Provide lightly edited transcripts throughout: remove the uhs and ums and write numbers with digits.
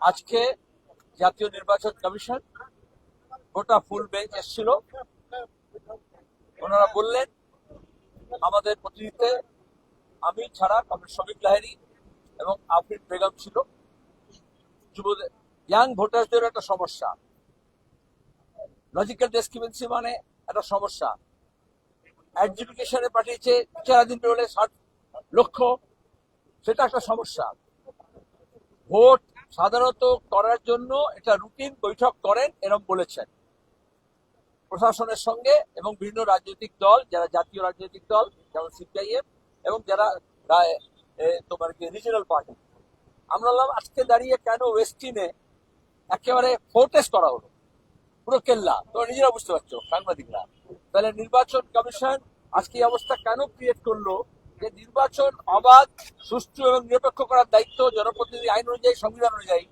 আজকে জাতীয় নির্বাচন কমিশন গোটা ফুল বেঞ্চ এসেছিল। ওনারা বললেন আমাদের প্রতিনিধিতে আমি ছাড়া কমরেড শফিক লাহিড়ী এবং আফরিন বেগম ছিল। যুবদের ইয়াং ভোটারদের একটা সমস্যা, লজিক্যাল ডিসক্রিপেন্সি মানে একটা সমস্যা। অ্যাডজুডিকেশনে পাঠিয়েছে বিচারাধীন হলে 60 লক্ষ, সেটা একটা সমস্যা। ভোট সাধারণত করার জন্য এটা রুটিন বৈঠক করেন এরকম বলেছেন প্রশাসনের সঙ্গে এবং বিভিন্ন রাজনৈতিক দল, যারা জাতীয় রাজনৈতিক দল যেমন সিপিআইএম এবং যারা তোমার কি রিজিনাল পার্টি। আমরা বললাম আজকে দাঁড়িয়ে কেন ওয়েস্টিনে একেবারে ফোর্টেস্ট করা হলো, পুরো কেল্লা। তোমরা নিজেরা বুঝতে পারছো সাংবাদিকরা। তাহলে নির্বাচন কমিশন আজকে এই অবস্থা কেন ক্রিয়েট করলো যে নির্বাচন অবাধ, সুষ্ঠু এবং নিরপেক্ষ করার দায়িত্ব জনপ্রতিনিধি আইন অনুযায়ী, সংবিধান অনুযায়ী।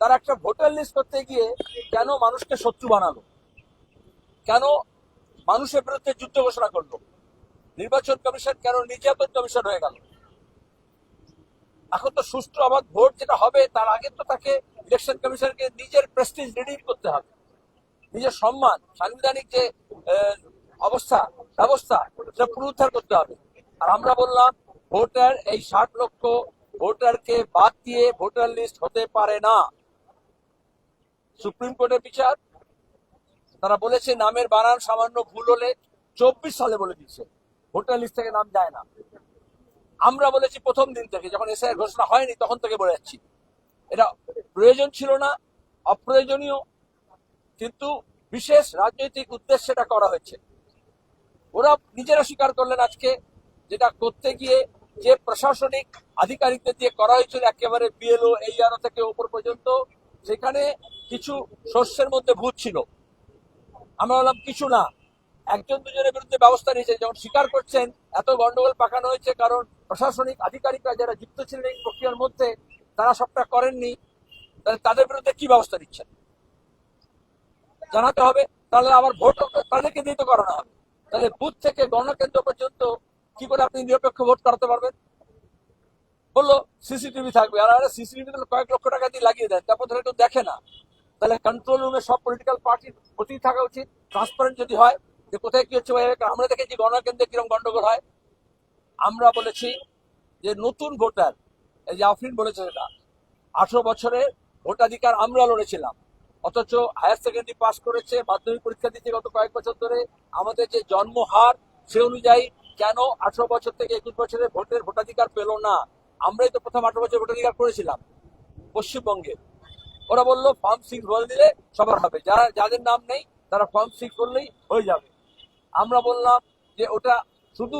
তারা একটা ভোটার লিস্ট করতে গিয়ে কেন মানুষকে শত্রু বানালো, কেন মানুষের বিরুদ্ধে যুদ্ধ ঘোষণা করলো? নির্বাচন কমিশন কেন নির্যাতন কমিশন হয়ে গেল? এখন তো সুষ্ঠু অবাধ ভোট যেটা হবে তার আগে তো তাকে ইলেকশন কমিশনকে নিজের প্রেস্টিজ রিডিম করতে হবে, নিজের সম্মান, সাংবিধানিক যে অবস্থা ব্যবস্থা সেটা পুনরুদ্ধার করতে হবে। আর আমরা বললাম ভোটার এই 60 লক্ষ ভোটারকে বাদ দিয়ে ভোটার লিস্ট হতে পারে না। সুপ্রিম কোর্টের বিচার, তারা বলেছে নামের বানান সামান্য ভুল হলে 24 সালে বলে দিচ্ছে ভোটার লিস্ট থেকে নাম যায় না। আমরা বলেছি প্রথম দিন থেকে, যখন এসআইআর ঘোষণা হয়নি তখন থেকে বলে যাচ্ছি এটা প্রয়োজন ছিল না, অপ্রয়োজনীয়, কিন্তু বিশেষ রাজনৈতিক উদ্দেশ্যে এটা করা হয়েছে। ওরা নিজেরা স্বীকার করলেন আজকে যেটা করতে গিয়ে যে প্রশাসনিক আধিকারিকদের দিয়ে করা হয়েছিল একেবারে বিএলও এইআরও থেকে উপর পর্যন্ত, সেখানে কিছু শস্যের মধ্যে ভূত ছিল। আমরা বললাম কিছু না, একজন দুজনের বিরুদ্ধে ব্যবস্থা নিয়েছে। যখন স্বীকার করছেন এত গন্ডগোল পাকানো হয়েছে কারণ প্রশাসনিক আধিকারিকরা যারা যুক্ত ছিলেন এই প্রক্রিয়ার মধ্যে তারা সবটা করেননি, তাহলে তাদের বিরুদ্ধে কি ব্যবস্থা নিচ্ছেন জানাতে হবে। তাহলে আবার ভোট তাদেরকে দিয়ে তো করানো হবে। তাহলে বুথ থেকে গণকেন্দ্র পর্যন্ত কি করে আপনি নিরপেক্ষ ভোট করাতে পারবেন? বললো সিসিটিভি থাকবে। আর সিসিটিভি কয়েক লক্ষ টাকা দিয়ে লাগিয়ে দেন, তারপর ধরে কেউ দেখে না। তাহলে কন্ট্রোল রুমে সব পলিটিক্যাল পার্টির প্রতি থাকা উচিত, ট্রান্সপারেন্ট যদি হয় যে কোথায় কি হচ্ছে। আমরা দেখেছি গণকেন্দ্রে কিরকম গন্ডগোল হয়। আমরা বলেছি যে নতুন ভোটার, এই যে আফরিন বলেছে সেটা 18 বছরের ভোটাধিকার আমরা লড়েছিলাম, অথচ হায়ার সেকেন্ডারি পাস করেছে, মাধ্যমিক পরীক্ষা দিচ্ছে গত কয়েক বছর ধরে। আমাদের যে জন্মহার সে অনুযায়ী কেন 18 বছর থেকে 21 বছরের ভোটাধিকার পেল না? আমরাই তো প্রথম 18 বছর ভোটাধিকার করেছিলাম পশ্চিমবঙ্গে। ওরা বললো ফর্ম 6 ভরে দিলে সবার হবে, যাদের নাম নেই তারা ফর্ম 6 করলেই হয়ে যাবে। আমরা বললাম যে ওটা শুধু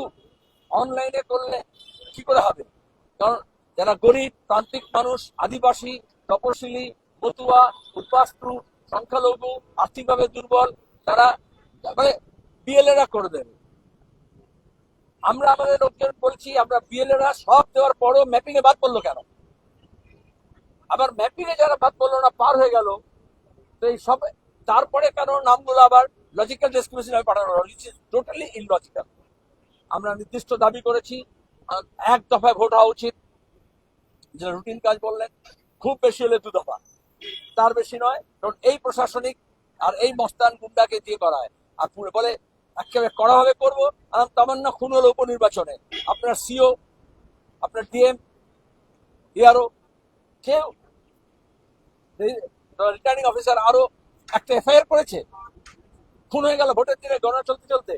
অনলাইনে করলে কি করে হবে? কারণ যারা গরিব প্রান্তিক মানুষ, আদিবাসী, তপশিলি, মতুয়া, উদ্বাস্তু, সংখ্যালঘু, আর্থিকভাবে দুর্বল, তারা বিএলএরা করে দেবে। আমরা আমাদের লোকজন বলছি আমরা বিএলএরা সব দেওয়ার পরও ম্যাপিং এ বাদ পড়লো কেন? আবার ম্যাপিং এ যারা বাদ পড়লো না, পার হয়ে গেল, তো এই সব তারপরে কেন নামগুলো আবার লজিক্যাল ডিসক্রিমিনেশন হয়ে পাঠানো হলো? Totally illogical. আমরা নির্দিষ্ট দাবি করেছি এক দফায় ভোট হওয়া উচিত, যেটা রুটিন কাজ বললেন, খুব বেশি হলে 2 দফা, তার বেশি নয়। কারণ এই প্রশাসনিক আর এই মস্তান গুন্ডাকে দিয়ে করায়। আর পুরো বলে একেবারে কড়াভাবে করবো। তামান্না খুন হলো উপনির্বাচনে, আপনার সিও, আপনার ডিএম, ইআরও, কেউ রিটার্নিং অফিসার আরো একটা এফআইআর করেছে, খুন হয়ে গেল ভোটের দিনে গণনা চলতে চলতে।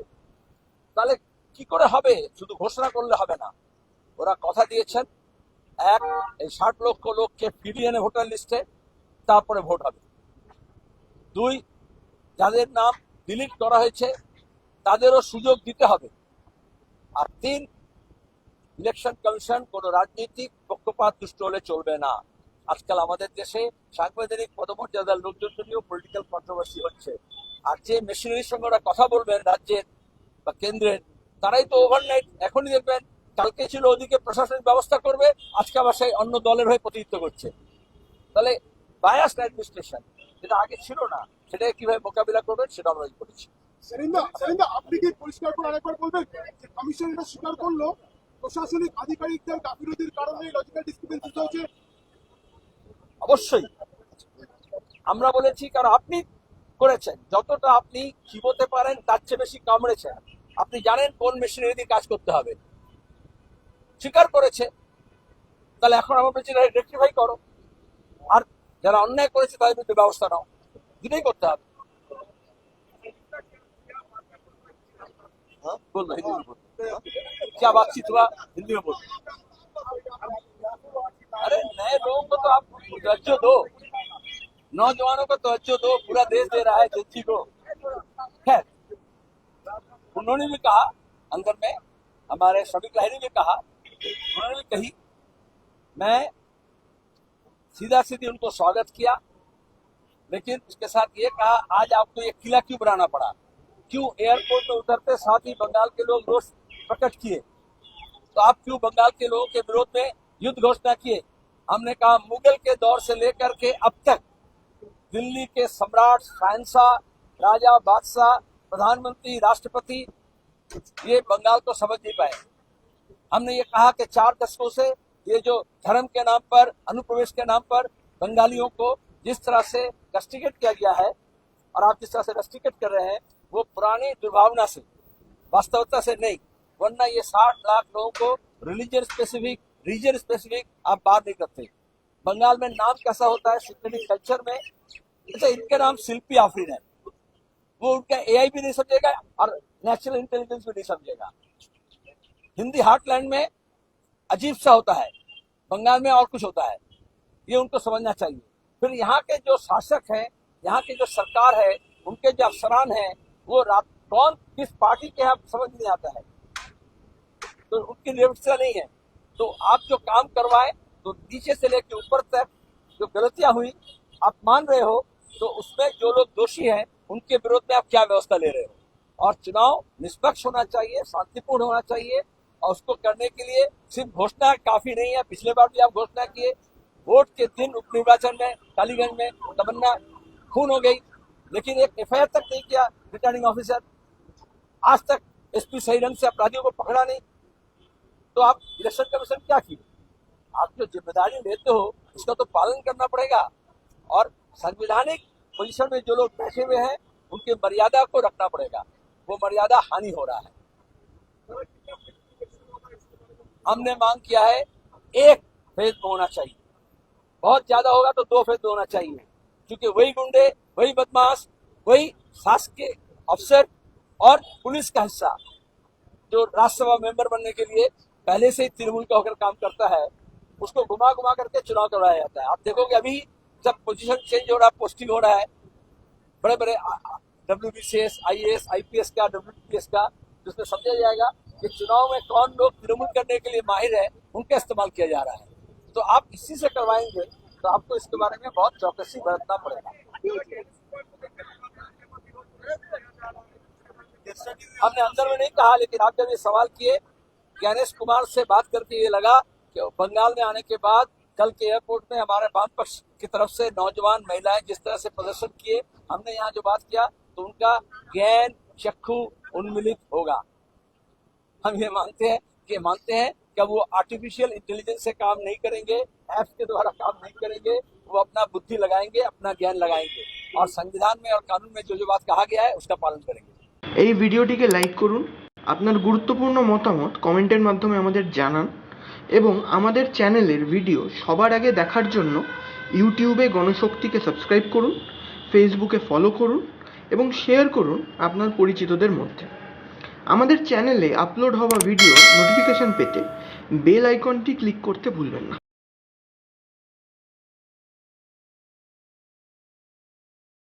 তাহলে কি করে হবে? শুধু ঘোষণা করলে হবে না। ওরা কথা দিয়েছেন এই 60 লক্ষ লোককে ফিরিয়ে এনে ভোটার লিস্টে, তারপরে ভোট হবে। 2, যাদের নাম ডিলিট করা হয়েছে তাদেরও সুযোগ দিতে হবে। আর 3, ইলেকশন কমিশন কোন রাজনৈতিক পক্ষপাত দুষ্ট হলে চলবে না। আজকাল আমাদের দেশে সাংবিধানিক পদমর্যাদার লোকজন নিয়েও পলিটিক্যাল কন্ট্রোভার্সি হচ্ছে। আর যে মেশিনারির সঙ্গে ওরা কথা বলবেন রাজ্যের বা কেন্দ্রের, তারাই তো ওভারনাইট, এখনই দেখবেন কালকে ছিল ওদিকে প্রশাসনিক ব্যবস্থা করবে, আজকে আবার সেই অন্য দলের হয়ে প্রতিনিধিত্ব করছে। তাহলে বায়াসড অ্যাডমিনিস্ট্রেশন যেটা আগে ছিল না, সেটাকে কিভাবে মোকাবিলা করবেন সেটা আমরা করেছি। সেলিন্দা, আপনি কি পরিষ্কার করে আরেকবার বলবেন যে কমিশন এটা স্বীকার করলো প্রশাসনিক আধিকারিকদের গাফিলতির কারণে লজিক্যাল ডিসক্রিপেন্সি হচ্ছে? অবশ্যই আমরা বলেছি, কারণ আপনি করেছেন, যতটা আপনি চিবোতে পারেন তার চেয়ে বেশি কামড়েছেন। আপনি জানেন কোন মেশিনারি দিয়ে কাজ করতে হবে, স্বীকার করেছে। তাহলে এখন আমরা বলছি রেক্টিফাই করো, আর যারা অন্যায় করেছে তাদের বিরুদ্ধে ব্যবস্থা নাও, দুটোই করতে হবে। हाँ? बोल रहे हिंदी में बोल। क्या बातचीत हुआ, हिंदी में बोल। अरे नए लोगों को तो आप तवज्जो दो, नौजवानों को तवज्जो दो, पूरा देश दे रहा है जनती को। खैर, उन्होंने भी कहा अंदर में, हमारे श्रमिक लाहिरी ने कहा, उन्होंने भी कही, मैं सीधा सीधी उनको स्वागत किया, लेकिन उसके साथ ये कहा आज आपको ये किला क्यों बनाना पड़ा, क्यों एयरपोर्ट में उतरते साथ ही बंगाल के लोग रोष प्रकट किए, तो आप क्यों बंगाल के लोगों के विरोध में युद्ध घोषणा किए। हमने कहा मुगल के दौर से लेकर के अब तक दिल्ली के सम्राट, शहंशाह, राजा, बादशाह, प्रधानमंत्री, राष्ट्रपति ये बंगाल को समझ नहीं पाए। हमने ये कहा कि 4 दशकों से ये जो धर्म के नाम पर, अनुप्रवेश के नाम पर बंगालियों को जिस तरह से रस्टिकेट किया गया है, और आप जिस तरह से रस्टिकेट कर रहे हैं, वो पुरानी दुर्भावना से, वास्तविकता से नहीं, वरना ये 60 लाख लोगों को रिलीजन स्पेसिफिक, रीजन स्पेसिफिक आप बात नहीं करते। बंगाल में नाम कैसा होता है सिक्योरिटी कल्चर में, अच्छा इनके नाम शिल्पी आफरीन है, वो उनका एआई भी नहीं समझेगा और नेशनल इंटेलिजेंस भी नहीं समझेगा। हिंदी हार्टलैंड में अजीब सा होता है, बंगाल में और कुछ होता है, ये उनको समझना चाहिए। फिर यहाँ के जो शासक हैं, यहाँ की जो सरकार है, उनके जो अफसरान हैं, वो कौन किस पार्टी के हैं समझ नहीं आता है, तो उनकी व्यवस्था नहीं है। तो आप जो काम करवाए, तो नीचे से लेकर ऊपर तक जो गलतियां हुई आप मान रहे हो, तो उसमें जो लोग दोषी हैं उनके विरोध में आप क्या व्यवस्था ले रहे हो। और चुनाव निष्पक्ष होना चाहिए, शांतिपूर्ण होना चाहिए, और उसको करने के लिए सिर्फ घोषणा काफी नहीं है। पिछले बार भी आप घोषणा किए, वोट के दिन उपनिर्वाचन में कालीगंज में तमन्ना खून हो गई, लेकिन एक एफआईआर तक नहीं किया रिटर्निंग ऑफिसर, आज तक एसपी सही ढंग से अपराधियों को पकड़ा नहीं। तो आप इलेक्शन कमीशन क्या किए, आप जो जिम्मेदारी लेते हो उसका तो पालन करना पड़ेगा, और संवैधानिक पोजीशन में जो लोग बैठे हुए हैं उनकी मर्यादा को रखना पड़ेगा, वो मर्यादा हानि हो रहा है। हमने मांग किया है 1 फेज में होना चाहिए, बहुत ज्यादा होगा तो 2 फेज में होना चाहिए, क्योंकि वही गुंडे, वही बदमाश, वही शासकीय अफसर और पुलिस का हिस्सा जो राज्यसभा मेंबर बनने के लिए पहले से ही तृणमूल का होकर काम करता है, उसको घुमा घुमा करके चुनाव करवाया जाता है। आप देखोगे अभी जब पोजीशन चेंज हो रहा है, पोस्टिंग हो रहा है, बड़े बड़े WBCS, IAS, IPS का, WPS का, जिसमें समझा जाएगा कि चुनाव में कौन लोग तृणमूल करने के लिए माहिर है, उनका इस्तेमाल किया जा रहा है। तो आप इसी से करवाएंगे तो आपको इसके बारे में बहुत चौकसी बरतना पड़ेगा। हमने अंदर में नहीं कहा, लेकिन आप जब ये सवाल किए, ज्ञानेश कुमार से बात करके ये लगा कि बंगाल में आने के बाद कल के एयरपोर्ट में हमारे वाम पक्ष की तरफ से नौजवान महिलाएं जिस तरह से प्रदर्शन किए, हमने यहाँ जो बात किया तो उनका ज्ञान चक्षु उन्मिलित होगा। हम ये मानते हैं कि वो आर्टिफिशियल इंटेलिजेंस से काम नहीं करेंगे, ऐप्स के द्वारा काम नहीं करेंगे, वो अपना बुद्धि लगाएंगे, अपना ज्ञान लगाएंगे, और संविधान में और कानून में जो बात कहा गया है उसका पालन करेंगे। এই ভিডিওটিকে লাইক করুন, আপনার গুরুত্বপূর্ণ মতামত কমেন্টের মাধ্যমে আমাদের জানান, এবং আমাদের চ্যানেলের ভিডিও সবার আগে দেখার জন্য ইউটিউবে গণশক্তিকে সাবস্ক্রাইব করুন, ফেসবুকে ফলো করুন এবং শেয়ার করুন আপনার পরিচিতদের মধ্যে। আমাদের চ্যানেলে আপলোড হওয়া ভিডিও নোটিফিকেশন পেতে বেল আইকনটি ক্লিক করতে ভুলবেন না।